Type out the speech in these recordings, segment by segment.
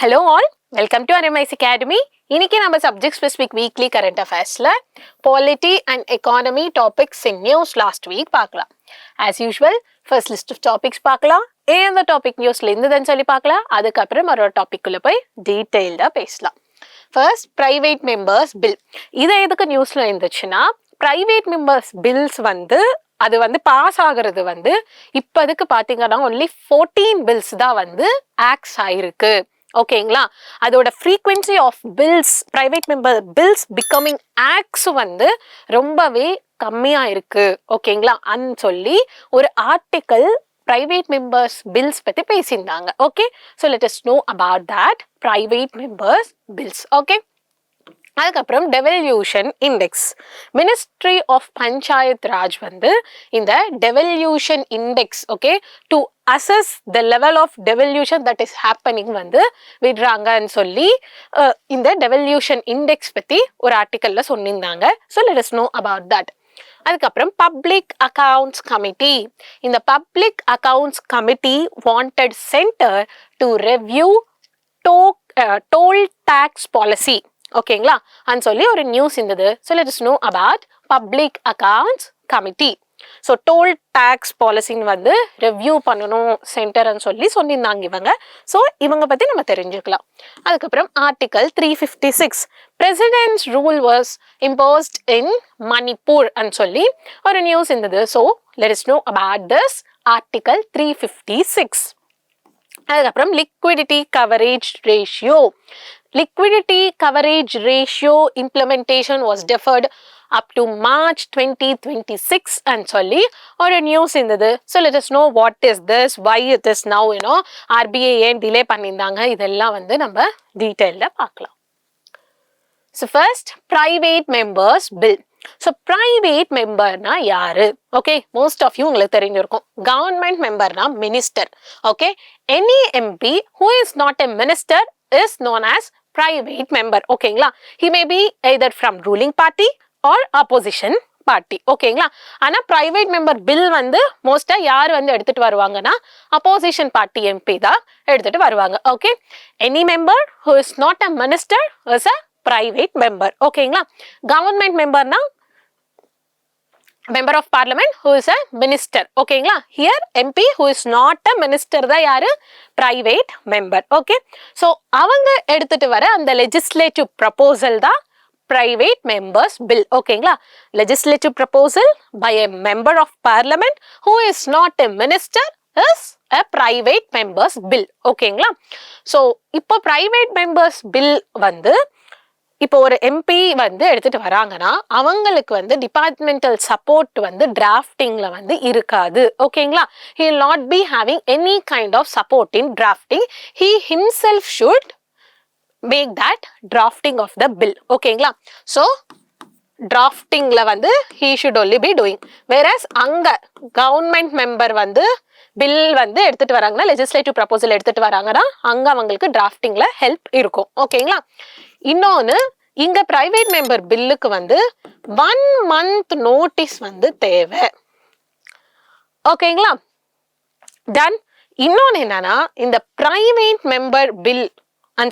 Hello all, welcome to Aram'S Academy. இன்னைக்கு நம்ம subject specific weekly current affairsல polity and economy topics in news last week பார்க்கலாம். As usual, first list of topics பார்க்கலாம். இந்த topic newsல இருந்துன்னு சொல்லி பார்க்கலாம். அதுக்கப்புறம் ஒரு topic குள்ள போய் டீடைல்டா பேசலாம். First, private members bill. இது எதுக்கு நியூஸ்ல இருந்துச்சுன்னா private members bills அது பாஸ் ஆகிறது இப்போதுக்கு பார்த்தீங்கன்னா only 14 bills தான் ஆக்ட்ஸ் ஆயிருக்கு. ஓகேங்களா, அதோட frequency of bills, private member bills becoming acts ரொம்பவே கம்மியா இருக்கு. ஓகேங்களா, சொல்லி ஒரு ஆர்டிக்கல் private members bills பத்தி பேசியிருந்தாங்க. Okay, so let us know about that private members bills. Okay, அதுக்கப்புறம் devolution index, ministry of panchayat raj இந்த devolution index, okay, to assess the level of devolution that is happening விடுறாங்கன்னு சொல்லி இந்த devolution index பத்தி ஒரு ஆர்டிக்கல்ல சொன்னிருந்தாங்க. so let us know about that. அதுக்கப்புறம் public accounts committee, இந்த public accounts committee wanted center to review toll tax policy. ஓகேங்களா, சொல்லி ஒரு news இருந்தது. so let us know about public accounts committee. so toll tax policy review பண்ணனும் சென்டர்னு சொல்லி சொன்னிருந்தாங்க இவங்க. so இவங்க பத்தி நம்ம தெரிஞ்சுக்கலாம். அதுக்கப்புறம் article 356, president's rule was imposed in Manipur ன்னு சொல்லி ஒரு நியூஸ் இருந்தது. so let us know about this article 356. அதுக்கப்புறம் liquidity coverage ratio, liquidity coverage ratio implementation was deferred up to March 2026 and சொல்லி ஒரு நியூஸ் இருந்தது. so let us know what is this, why it is now, RBI ஏன் delay பண்ணியிருந்தாங்க, இதெல்லாம் நம்ம டீடைல்ல பார்க்கலாம். so first, private members bill. so private member na யாரு? okay, most of you உங்களுக்கு தெரிஞ்சிருக்கும். government member na minister. okay, any MP who is not a minister is known as private member. ஓகேங்களா, he may be either from ruling party or opposition party. ஓகேங்களா, ஆனா private member bill மோஸ்டா யார் எடுத்துட்டு வருவாங்கன்னா opposition party MP தான் எடுத்துட்டு வருவாங்க. okay, any member who is not a minister is a private member. ஓகேங்களா, government member na member of parliament who is a minister. ஓகேங்களா, here MP who is not a minister தான் யாரு? private member. okay, so அவங்க எடுத்துட்டு வர அந்த legislative proposal தான் private members bill. ஓகேங்களா, legislative proposal by a member of parliament who is not a minister is a private members bill. ஓகேங்களா, so இப்போ private members bill இப்போ ஒரு எம்பி எடுத்துட்டு வராங்கன்னா அவங்களுக்கு டிபார்ட்மெண்டல் சப்போர்ட் டிராஃப்டிங்ல இருக்காது. ஓகேங்களா, he will not be having any kind of support in drafting. he himself should make that drafting of the bill. ஓகேங்களா, so draftingல he should only be doing, whereas அங்க government member bill எடுத்துட்டு வராங்கன்னா legislative proposal எடுத்துட்டு வராங்கன்னா அங்க அவங்களுக்கு டிராஃப்டிங்ல help இருக்கும். ஓகேங்களா, இன்னொன்னு இங்க பிரைவேட் மெம்பர் பில்லுக்கு 1 month நோட்டீஸ் தேவை. ஓகேங்களா, டன். இன்னொன்னு என்னன்னா இந்த பிரைவேட் மெம்பர் பில்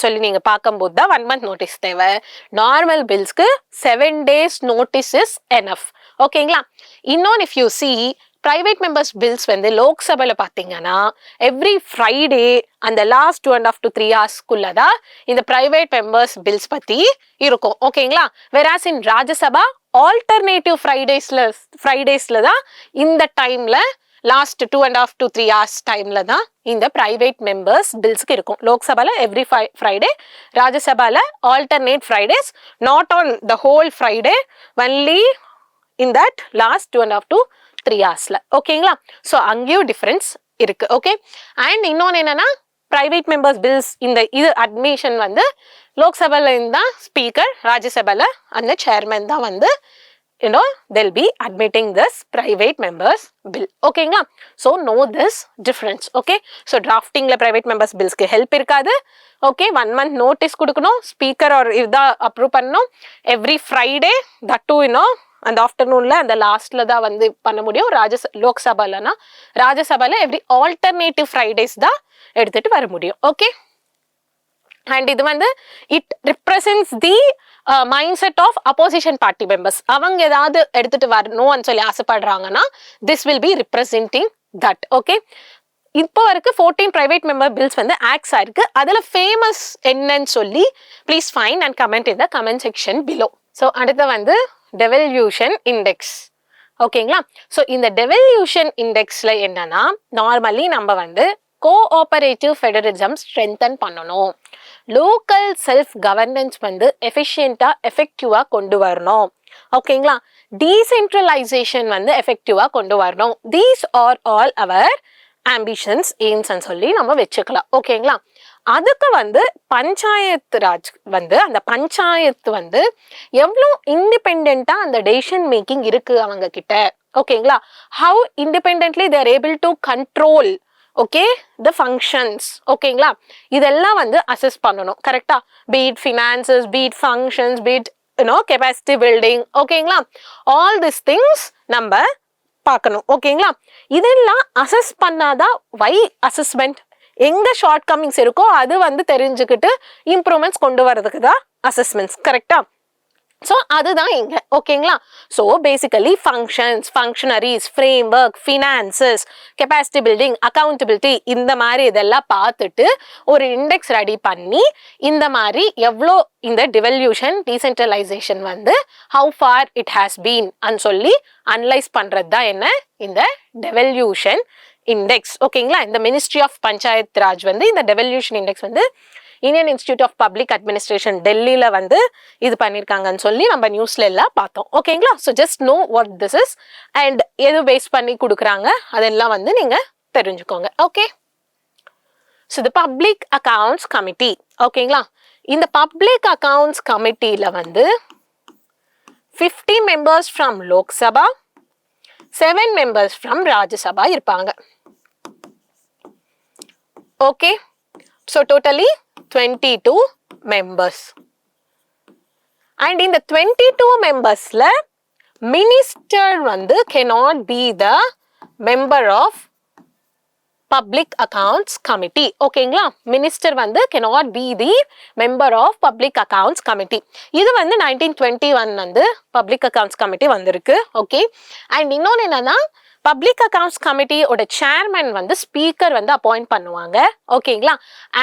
சொல்லி நீங்க பார்க்கும்போது தான் 1 month நோட்டீஸ் தேவை. நார்மல் பில்ஸ்க்கு 7 days நோட்டீஸ் இஸ் எனஃப். ஓகேங்களா, இன்னொன்னு if you see private members bills லோக்சபையில பார்த்தீங்கன்னா எவ்ரி ஃப்ரைடே அந்த லாஸ்ட் 2.5 to 3 hours குள்ளதான் இந்த private members bills பத்தி இருக்கும். ஓகேங்களா, whereas in ராஜ்யசபா ஆல்டர்னேட்டிவ் ஃப்ரைடேஸ்ல தான் இந்த டைம்ல லாஸ்ட் 2.5 to 3 hours டைம்ல தான் இந்த private members bills இருக்கும். லோக்சபால எவ்ரி ஃப்ரைடே, ராஜ்யசபால alternate Fridays, not on the whole Friday, only in that last 2.5 to 3 hours. ஓகேங்களா, ஸோ அங்கேயும் டிஃபரன்ஸ் இருக்கு. ஓகே, அண்ட் இன்னொன்று என்னன்னா பிரைவேட் மெம்பர்ஸ் பில்ஸ் இது அட்மிஷன் லோக்சபால இருந்தா ஸ்பீக்கர், ராஜ்யசபால அந்த சேர்மன் தான் they'll be admitting this private members bill. ஓகேங்களா, so know this difference. okay, so draftingல private members billsக்கு ஹெல்ப் இருக்காது. ஓகே, 1 month நோட்டீஸ் கொடுக்கணும், ஸ்பீக்கர் ஆர் இதா அப்ரூவ் பண்ணணும் எவ்ரி ஃப்ரைடே, தட் டூ அந்த ஆஃப்டர்நூன்ல அந்த லாஸ்ட்ல தான் பண்ண முடியும். லோக்சபாலனா ராஜ்யசபால எவ்ரி ஆல்டர்னேட்டிவ் ஃப்ரைடேஸ் தான் எடுத்துட்டு வர முடியும். ஓகே, and இது வந்து it represents the mindset of opposition party members. அவங்க ஏதாவது எடுத்துட்டு வரணும்னு சொல்லி ஆசைப்படுறாங்கன்னா this will be representing that. okay, இப்போ வரைக்கும் 14 private member bills வந்து ஆக்ட்ஸ் ஆயிருக்கு. அதுல ஃபேமஸ் என்னன்னு சொல்லி please find and comment in the comment section below. So அடுத்து வந்து டெவல்யூஷன் இண்டெக்ஸ். ஓகேங்களா? ஸோ இந்த டெவல்யூஷன் இண்டெக்ஸ்ல என்னன்னா நார்மலி நம்ம வந்து கோஆபரேட்டிவ் ஃபெடரலிசம் ஸ்ட்ரென்தன் பண்ணணும், லோக்கல் செல்ஃப் கவர்னன்ஸ் வந்து எஃபிஷியண்டா எஃபெக்டிவா கொண்டு வரணும். ஓகேங்களா? டீசென்ட்ரலைசேஷன் வந்து எஃபெக்டிவா கொண்டு வரணும். These are all our ambitions aims சொல்லி நம்ம வச்சுக்கலாம். ஓகேங்களா? அதுக்கு வந்து பஞ்சாயத்து ராஜ் வந்து அந்த பஞ்சாயத்து வந்து எவ்வளோ இண்டிபெண்டா அந்த டெசிஷன் மேக்கிங் இருக்கு அவங்க கிட்ட. ஓகேங்களா? How independently they're able to control okay the functions. ஓகேங்களா? இதெல்லாம் வந்து அசஸ் பண்ணணும். கரெக்டா? Be it finances, be it functions, be it capacity building. ஓகேங்களா? ஆல் திஸ் திங்ஸ் நம்ம பார்க்கணும். ஓகேங்களா? இதெல்லாம் அசஸ் பண்ணாதான் வை அசஸ்மெண்ட் எங்க ஷார்ட் கமிங்ஸ் இருக்கோ அது வந்து தெரிஞ்சுக்கிட்டு இம்ப்ரூவ்மெண்ட்ஸ் கொண்டு வரதுக்கு தான் அசஸ்மெண்ட்ஸ். கரெக்டா? ஸோ அதுதான் இங்க. ஓகேங்களா? So basically functions, functionaries, frame work, finances, capacity building, accountability இந்த மாதிரி இதெல்லாம் பார்த்துட்டு ஒரு இண்டெக்ஸ் ரெடி பண்ணி இந்த மாதிரி எவ்வளோ இந்த டிவல்யூஷன் டீசென்ட்ரலைசேஷன் வந்து how far it has been அன்னு சொல்லி அனலைஸ் பண்றது தான் என்ன இந்த டெவல்யூஷன் இண்டெக்ஸ். ஓகேங்களா? இந்த மினிஸ்ட்ரி ஆஃப் பஞ்சாயத் ராஜ் வந்து இந்த டெவல்யூஷன் இண்டெக்ஸ் வந்து Indian Institute of Public Administration டெல்லியில வந்து இது பண்ணியிருக்காங்கன்னு சொல்லி நம்ம நியூஸ்ல எல்லாம் பார்த்தோம். ஓகேங்களா? So just know what this is and எது பேஸ் பண்ணி கொடுக்குறாங்க அதெல்லாம் வந்து நீங்க தெரிஞ்சுக்கோங்க. Okay, so the public accounts committee. ஓகேங்களா? இந்த பப்ளிக் அக்கவுண்ட்ஸ் கமிட்டியில வந்து 50 members from Lok Sabha, 7 members from Rajya Sabha இருப்பாங்க. Okay, so totally 22 members. And in the 22 membersல மினிஸ்டர் வந்து cannot be the member of public accounts committee. ஓகேங்களா? மினிஸ்டர் வந்து cannot be the member of public accounts committee. இது வந்து 1921 வந்து public accounts committee வந்திருக்கு. Okay, and இன்னொன்று என்னன்னா பப்ளிக் அக்கவுண்ட்ஸ் கமிட்டியோட சேர்மன் வந்து ஸ்பீக்கர் வந்து அப்பாயிண்ட் பண்ணுவாங்க. ஓகேங்களா?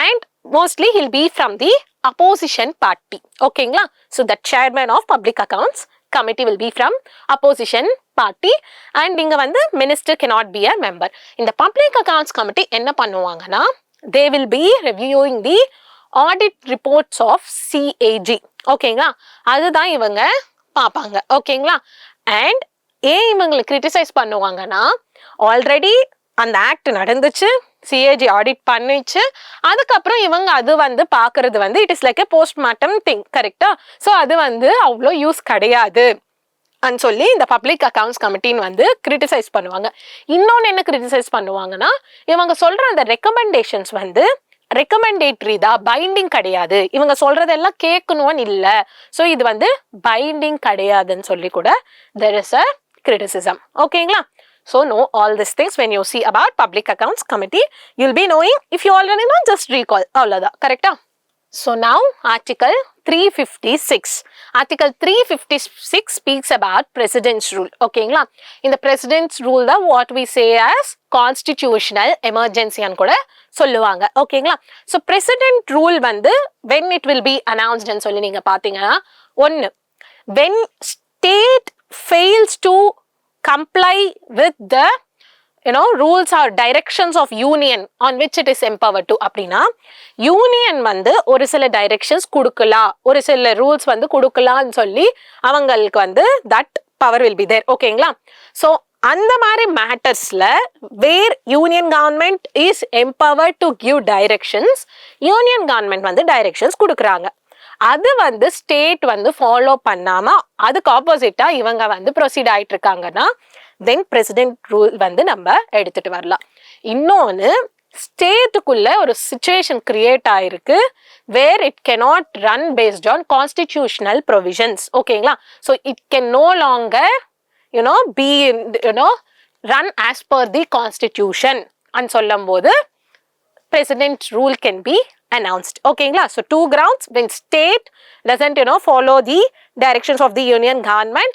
And mostly will be from the opposition party. ஓகேங்களா? So the chairman of public accounts committee will be from opposition party and இங்க வந்து minister cannot be a member. இந்த public accounts கமிட்டி என்ன பண்ணுவாங்கன்னா they will be reviewing the audit reports of CAG. ஓகேங்களா? அதுதான் இவங்க பார்ப்பாங்க. ஓகேங்களா? அண்ட் ஏன் இவங்களை கிரிட்டிசைஸ் பண்ணுவாங்கன்னா ஆல்ரெடி அந்த ஆக்ட் நடந்துச்சு, சிஏஜி ஆடிட் பண்ணிச்சு, அதுக்கப்புறம் இவங்க அது வந்து பாக்குறது வந்து it is like a postmortem thing. கரெக்டா? ஸோ அது வந்து அவ்வளோ யூஸ் கிடையாது அன்னு சொல்லி இந்த பப்ளிக் அக்கவுண்ட்ஸ் கமிட்டின்னு வந்து கிரிட்டிசைஸ் பண்ணுவாங்க. இன்னொன்று என்ன கிரிட்டிசைஸ் பண்ணுவாங்கன்னா இவங்க சொல்ற அந்த ரெக்கமெண்டேஷன்ஸ் வந்து ரெக்கமெண்டேட்டரி தான், பைண்டிங் கிடையாது. இவங்க சொல்றதெல்லாம் கேட்கணும்னு இல்லை, ஸோ இது வந்து பைண்டிங் கிடையாதுன்னு சொல்லி கூட there is a criticism. ஓகேங்களா? So know all these things when you see about public accounts committee. You'll be knowing. If you already know, just recall. அவ்வளோதான். கரெக்டா? So now article 356. Article 356 speaks about president's rule. ஓகேங்களா? இந்த president's rule தான் what we say as constitutional emergency ன்னு கூட சொல்லுவாங்க. ஓகேங்களா? So president rule வந்து when it will be announced ன்னு சொல்லி நீங்க பார்த்தீங்கன்னா ஒன்று, when state fails to comply with the rules or directions of union on which it is empowered to அப்படின்னா யூனியன் வந்து ஒரு சில டைரக்ஷன்ஸ் கொடுக்கலாம், ஒரு சில ரூல்ஸ் வந்து கொடுக்கலாம்னு சொல்லி அவங்களுக்கு வந்து that power will be there. ஓகேங்களா? ஸோ அந்த மாதிரி மேட்டர்ஸ்ல where union government is empowered to give directions, union government வந்து டைரக்ஷன்ஸ் கொடுக்குறாங்க, அது வந்து ஸ்டேட் வந்து ஃபாலோ பண்ணாம அதுக்கு ஆப்போசிட்டா இவங்க வந்து ப்ரொசீட் ஆயிட்டு இருக்காங்கன்னா தென் பிரசிடென்ட் ரூல் வந்து நம்ம எடுத்துட்டு வரலாம். இன்னொன்று, ஸ்டேட்டுக்குள்ள ஒரு சிச்சுவேஷன் கிரியேட் ஆயிருக்கு where it cannot run based on constitutional provisions. ஓகேங்களா? So it can no longer be run as per the constitution and சொல்லும் போது president rule can be announced. ஓகேங்களா? So two grounds: when state doesn't follow the directions of the union government,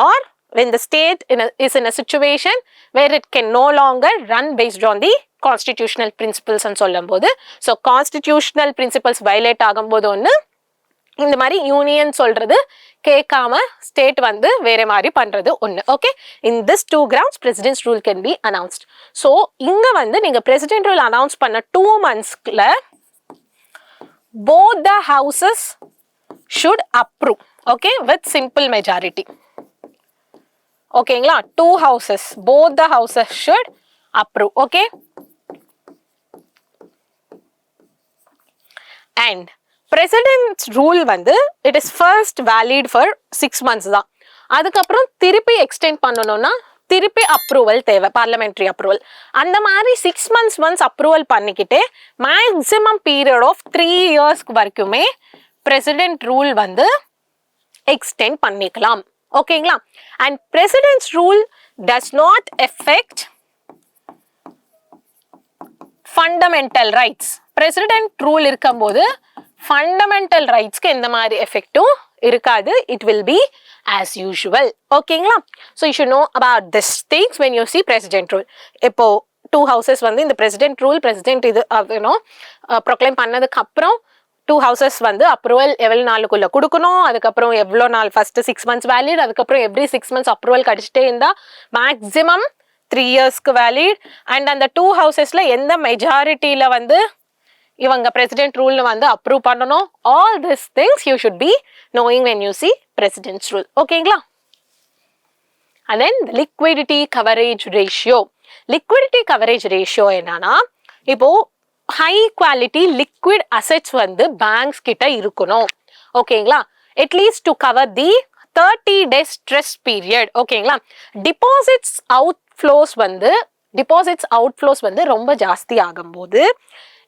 or when the state is in a situation where it can no longer run based on the constitutional principles and சொல்லும்போது, so constitutional principles violate ஆகும்போது ஒன்று, இந்த மாதிரி union சொல்றது கேட்காம state வந்து வேற மாதிரி பண்றது ஒன்று. Okay, in this 2 grounds president's rule can be announced. So இங்க வந்து நீங்க பிரசிடென்ட் ரூல் அனௌன்ஸ் பண்ண 2 monthsல both the houses should approve, okay, with simple majority. ஓகேங்களா? 2 houses, both the houses should approve. Okay, and president's rule வந்து it is first valid for 6 months தான். அதுக்கப்புறம் திருப்பி extend பண்ணணும்னா திருப்பி அப்ரூவல் தேவை, பார்லிமெண்ட்ரி அப்ரூவல். அந்த மாதிரி 6 months ஒன்ஸ் அப்ரூவல் பண்ணிக்கிட்டே மேக்ஸிமம் பீரியட் ஆஃப் 3 years வரைக்குமே பிரசிடென்ட் ரூல் வந்து எக்ஸ்டெண்ட் பண்ணிக்கலாம். ஓகேங்களா? And presidents rule does not effect fundamental rights. President rule இருக்கும்போது ஃபண்டமெண்டல் ரைட்ஸ்க்கு எந்த மாதிரி எஃபெக்டும் இருக்காது. It will be as usual. ஓகேங்களா? so you should know about this things when you see president rule. இப்போ 2 houses வந்து இந்த president rule, president இது proclaim பண்ணதுக்கு அப்புறம் 2 houses வந்து அப்ரூவல் எவ்வளவு நாளுக்குள்ள கொடுக்கணும், அதுக்கப்புறம் எவ்வளோ நாள், ஃபர்ஸ்ட் 6 months வேலிட், அதுக்கப்புறம் எவ்ரி 6 months அப்ரூவல் கிடைச்சிட்டே இருந்தா மேக்ஸிமம் 3 yearsக்கு வேலிட். அண்ட் அந்த 2 housesல எந்த மெஜாரிட்டியில வந்து இவங்க பிரசிடென்ட் ரூல் வந்து அப்ரூவ் பண்ணணும். All this things you should be knowing when you see president's rule. ஓகேங்களா? and then the liquidity coverage ratio. liquidity coverage ratio என்னன்னா, இப்போ ஹை குவாலிட்டி லிக்விட் அசெட்ஸ் வந்து பேங்க்ஸ் கிட்ட இருக்கணும். ஓகேங்களா? At least to cover the 30 days stress period. ஓகேங்களா? Deposits outflows வந்து ரொம்ப ஜாஸ்தி ஆகும்போது,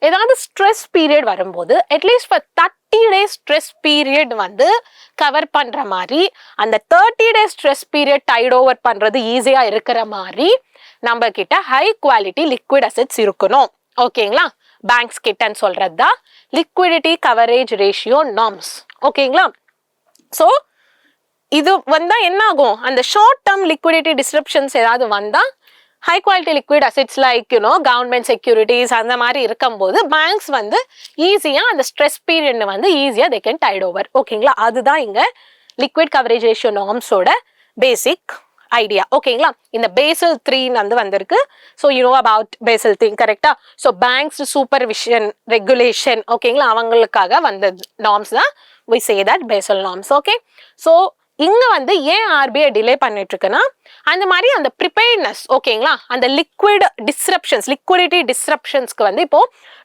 ஏதாவது ஸ்ட்ரெஸ் பீரியட் வரும்போது at least for 30 days stress period வந்து கவர் பண்ற மாதிரி, அந்த 30 days stress period tide over பண்றது ஈஸியா இருக்கிற மாதிரி நம்ம கிட்ட ஹை குவாலிட்டி லிக்விட் அசெட்ஸ் இருக்கணும். ஓகேங்களா? பேங்க்ஸ் கிட்டன்னு சொல்றது தான் லிக்விடிட்டி கவரேஜ் ரேஷியோ நார்ம்ஸ். ஓகேங்களா? ஸோ இது வந்தா என்ன ஆகும், அந்த ஷார்ட் டேர்ம் லிக்விடிட்டி டிஸ்ரப்ஷன்ஸ் ஏதாவது வந்தா high quality liquid assets like government securities அந்த மாதிரி இருக்கும்போது பேங்க்ஸ் வந்து ஈஸியா அந்த ஸ்ட்ரெஸ் பீரியட் வந்து ஈஸியா தே கேன் டைட் ஓவர். ஓகேங்களா? அதுதான் இங்க லிக்விட் கவரேஜ் ரேஷியோ நார்ம்ஸோட பேசிக் ஐடியா. ஓகேங்களா? இந்த பேசல் 3 வந்து வந்திருக்கு. ஸோ அபவுட் பேசல் 3 கரெக்டா? ஸோ பேங்க்ஸ் சூப்பர்விஷன் ரெகுலேஷன், ஓகேங்களா, அவங்களுக்காக வந்த நார்ம்ஸ் தான் we say that basel norms. Okay, so இங்க வந்து ஏன் ஆர்பிஐ டிலே பண்ணிட்டு இருக்குன்னா, அந்த மாதிரி அந்த ப்ரிப்பேர்னஸ், ஓகேங்களா, அந்த லிக்விடிட்டி டிஸ்ரப்ஷன்ஸ்க்கு வந்து இப்போ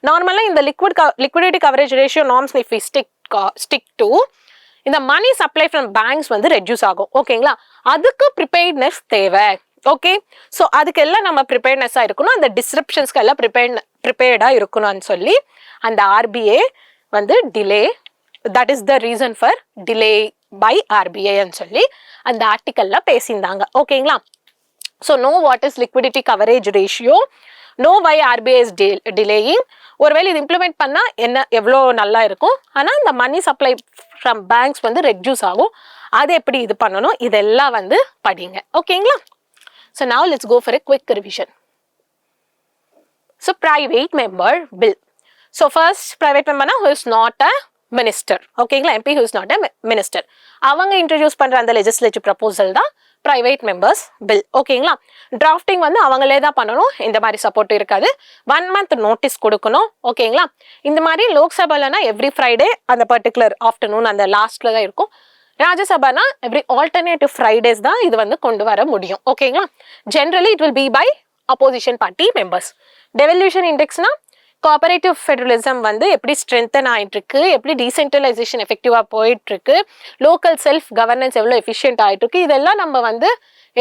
நார்மலா இந்த liquidity coverage ratio norms if we stick to இந்த மணி சப்ளை ஃப்ரம் பேங்க்ஸ் வந்து ரெடியூஸ் ஆகும். ஓகேங்களா? அதுக்கு ப்ரிப்பேர்னஸ் தேவை. ஓகே, ஸோ அதுக்கெல்லாம் நம்ம ப்ரிப்பேர்னஸா இருக்கணும், அந்த டிஸ்ரப்ஷன்ஸ்க்கு எல்லாம் ப்ரிப்பேர்டா இருக்கணும்னு சொல்லி அந்த ஆர்பிஐ வந்து delay, that is the reason for delay by RBI சொல்லி அந்த ஆர்டிக்கல்ல பேசியிருந்தாங்க. ஓகேங்களா? So no what is liquidity coverage ratio, no by RBI is delaying. ஒருவேளை இது இம்ப்ளிமெண்ட் பண்ணா எவ்வளோ நல்லா இருக்கும், ஆனால் இந்த மணி சப்ளை ஃப்ரம் பேங்க்ஸ் வந்து ரெடியூஸ் ஆகும். அது எப்படி இது பண்ணணும், இதெல்லாம் வந்து படிங்க. ஓகேங்களா? So now let's go for a quick revision. So private member bill. So first private மெம்பர்னா who is not a minister. ஓகேங்களா? MP who is not a minister, அவங்க இன்ட்ரடியூஸ் பண்ற அந்த லெஜிஸ்லேட்டிவ் ப்ரப்போசல் தான் பிரைவேட் மெம்பர்ஸ் பில். ஓகேங்களா? Drafting வந்து அவங்களே தான் பண்ணணும், இந்த மாதிரி சப்போர்ட் இருக்காது. 1 month நோட்டீஸ் கொடுக்கணும். ஓகேங்களா? இந்த மாதிரி லோக்சபாலனா எவ்ரி ஃப்ரைடே அந்த பர்டிகுலர் ஆஃப்டர்நூன் அந்த லாஸ்ட்ல தான் இருக்கும். ராஜ்யசபானா எவ்ரி ஆல்டர்னேட்டிவ் ஃப்ரைடேஸ் தான் இது வந்து கொண்டு வர முடியும். ஓகேங்களா? Generally it will be by opposition party members. Devolution இண்டெக்ஸ்னா கோஆபரேட்டிவ் ஃபெடரலிசம் வந்து எப்படி ஸ்ட்ரென்தன் ஆயிட்டு இருக்கு, எப்படி டீசென்ட்ரலைசேஷன் எஃபெக்டிவா போயிட்டு இருக்கு, லோக்கல் செல்ஃப் கவர்னன்ஸ் எவ்வளோ எஃபிஷியன்ட் ஆயிட்டு இருக்கு, இதெல்லாம் நம்ம வந்து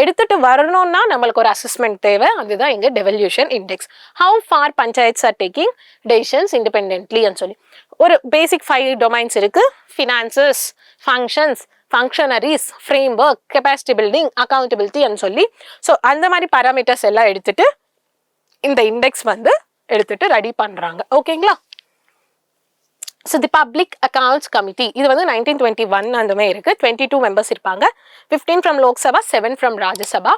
எடுத்துட்டு வரணும்னா நம்மளுக்கு ஒரு அசஸ்மெண்ட் தேவை. அதுதான் இங்க devolution index. How for panchayats are taking decisions independently சொல்லி ஒரு பேசிக் 5 டொமைன்ஸ் இருக்கு. Finances, functions, functionaries, frame work, capacity building, accountability சொல்லி, ஸோ அந்த மாதிரி பாராமீட்டர்ஸ் எல்லாம் எடுத்துட்டு இந்த இண்டெக்ஸ் வந்து எடுத்துட்டு ரெடி பண்றாங்க. ஓகேங்களா? So the Public Accounts Committee, இது வந்து 1921 அந்த மாதிரி இருக்கு. 22 members இருப்பாங்க. 15 from Lok Sabha, 7 from Rajya Sabha.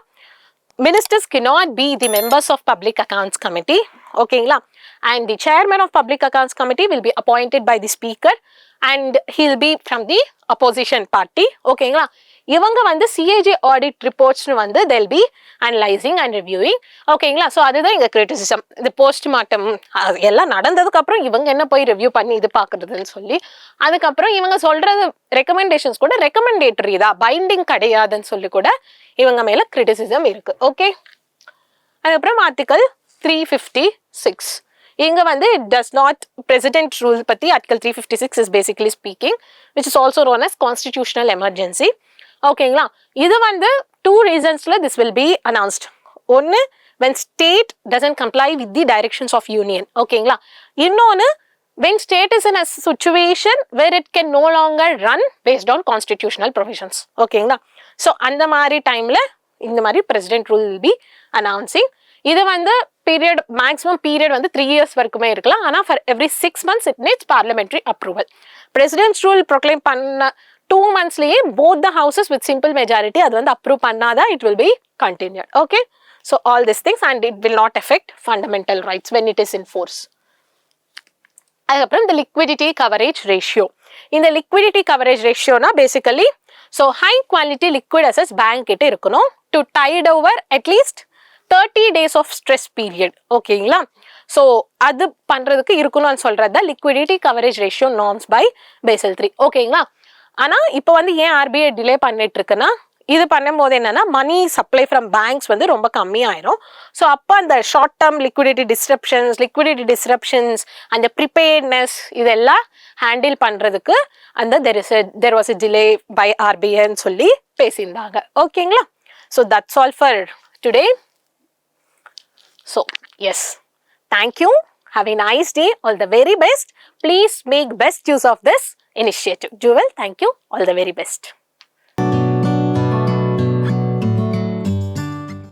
Ministers cannot be the members of Public Accounts Committee. ஓகேங்களா? And the chairman of Public Accounts Committee will be appointed by the speaker and he'll be from the opposition party. ஓகேங்களா? இவங்க வந்து CAG audit reports வந்து they'll be analyzing and reviewing. ஓகேங்களா? So அதுதான் இங்கே criticism. இந்த postmortem எல்லாம் நடந்ததுக்கு அப்புறம் இவங்க என்ன போய் ரிவ்யூ பண்ணி இது பார்க்குறதுன்னு சொல்லி அதுக்கப்புறம் இவங்க சொல்றது ரெக்கமெண்டேஷன்ஸ் கூட ரெக்கமெண்டேட்டரி தான், பைண்டிங் கிடையாதுன்னு சொல்லி கூட இவங்க மேல கிரிட்டிசிசம் இருக்கு. ஓகே, அதுக்கப்புறம் ஆர்டிகல் 356 இங்க வந்து it does not president rule பத்தி article 356 is basically speaking which is also known as constitutional emergency. ஓகேங்களா? இது வந்து 2 reasonsல this will be announced. ஒன்னு, when state doesn't comply with the directions of union. ஓகேங்களா? இன்னொன்னு, when state is in a situation where it can no longer run based on constitutional provisions. ஓகேங்களா? So அந்த மாதிரி டைம்ல இந்த மாதிரி president rule will be announcing. இது வந்து பீரியட் மேக்ஸிமம் பீரியட் வந்து 3 years வரைக்குமே இருக்கலாம். ஆனால் for every 6 months it needs parliamentary approval. President's rule proclaim பண்ண 2 monthsலயே both the houses with simple majority அது வந்து அப்ரூவ் பண்ணாதான் it will be continued. Okay, so all these things and it will not affect fundamental rights when it is in force. அதுக்கப்புறம் இந்த liquidity coverage ratio. இந்த liquidity coverage ratioனா basically so high quality liquid assets bank கிட்ட இருக்கணும் to tide over அட்லீஸ்ட் 30 days of stress period. ஓகேங்களா? ஸோ அது பண்ணுறதுக்கு இருக்கணும்னு சொல்கிறது தான் liquidity coverage ratio norms by Basel 3. ஓகேங்களா? ஆனால் இப்போ வந்து ஏன் ஆர்பிஐ டிலே பண்ணிட்டு இருக்குன்னா இது பண்ணும்போது என்னன்னா மணி சப்ளை ஃப்ரம் பேங்க்ஸ் வந்து ரொம்ப கம்மியாயிரும். ஸோ அப்போ அந்த ஷார்ட் டேர்ம் லிக்விடிட்டி டிஸ்ரப்ஷன்ஸ் அந்த ப்ரிப்பேர்ட்னஸ் இதெல்லாம் ஹேண்டில் பண்ணுறதுக்கு அந்த there was a delay by ஆர்பிஐன்னு சொல்லி பேசியிருந்தாங்க. ஓகேங்களா? So that's all for today. So, yes, thank you. Have a nice day. All the very best. Please make best use of this initiative. Jewel, thank you. All the very best.